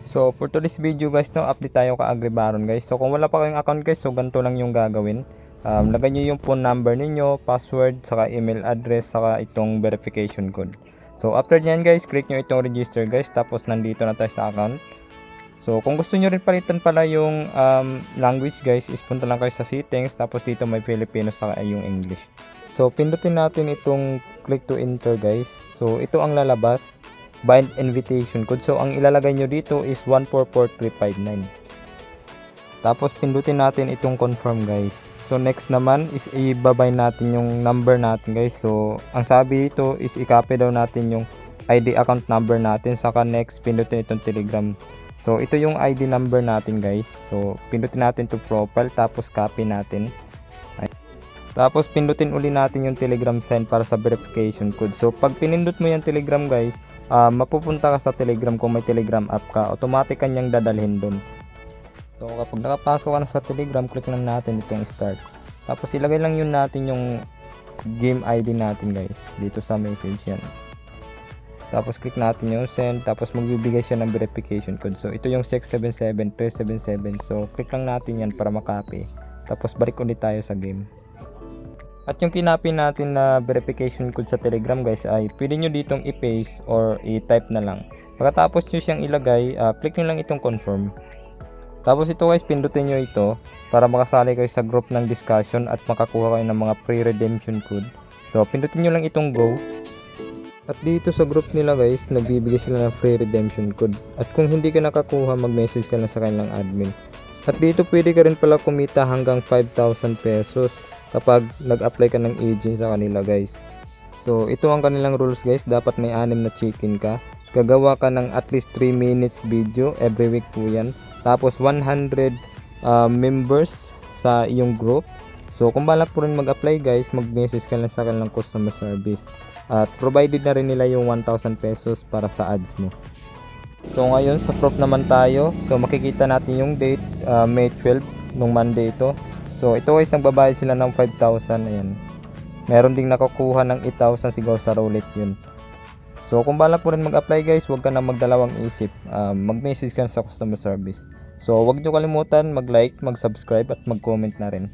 So for today's video guys, no, update tayo ka Agribaron guys. So kung wala pa kayong account guys, so ganito lang yung gagawin. Lagay nyo yung phone number ninyo, password, saka email address, saka itong verification code. So after nyan guys, click nyo itong register guys, tapos nandito na tayo sa account. So kung gusto nyo rin palitan pala yung language guys, is punta lang kayo sa settings, tapos dito may Filipino saka yung English. So pindutin natin itong click to enter guys. So ito ang lalabas, bind invitation code. So ang ilalagay nyo dito is 1444359. Tapos pindutin natin itong confirm guys. So next naman is ibabay natin yung number natin guys. So ang sabi dito is i-copy daw natin yung ID account number natin. Saka next pindutin itong Telegram. So ito yung ID number natin guys. So pindutin natin to profile, tapos copy natin. Tapos pindutin uli natin yung Telegram send para sa verification code. So pag pinindot mo yung Telegram guys, mapupunta ka sa Telegram kung may Telegram app ka. Automatic kanyang dadalhin doon. So kapag nakapasok ka na sa Telegram, click lang natin itong start. Tapos ilagay lang yun natin yung game ID natin guys, dito sa message yan. Tapos click natin yung send, tapos magbibigay siya ng verification code. So ito yung 677377. So click lang natin yan para makopy. Tapos balik ulit tayo sa game. At yung kinopy natin na verification code sa Telegram guys ay pwede nyo ditong i-paste or i-type na lang. Pagkatapos nyo siyang ilagay, click nyo lang itong confirm. Tapos ito guys, pindutin nyo ito para makasali kayo sa group ng discussion at makakuha kayo ng mga free redemption code. So pindutin nyo lang itong go. At dito sa group nila guys, nagbibigay sila ng free redemption code. At kung hindi ka nakakuha, mag-message ka lang sa kanilang admin. At dito pwede ka rin pala kumita hanggang 5,000 pesos kapag nag-apply ka ng agent sa kanila guys. So ito ang kanilang rules guys, dapat may 6 na chicken ka. Gagawa ka ng at least 3 minutes video every week po yan. Tapos 100 members sa iyong group. So kung balak po rin mag-apply guys, mag-message ka lang sa kanilang customer service. At provided na rin nila yung 1,000 pesos para sa ads mo. So ngayon sa proof naman tayo. So makikita natin yung date, May 12 nung Monday ito. So ito guys, nagbabayad sila ng 5,000. Ayan. Meron ding nakukuha ng 8,000 siguro sa roulette yun. So kung balak mo rin mag-apply guys, huwag ka na magdalawang isip. Mag-message ka sa customer service. So huwag nyo kalimutan mag-like, mag-subscribe at mag-comment na rin.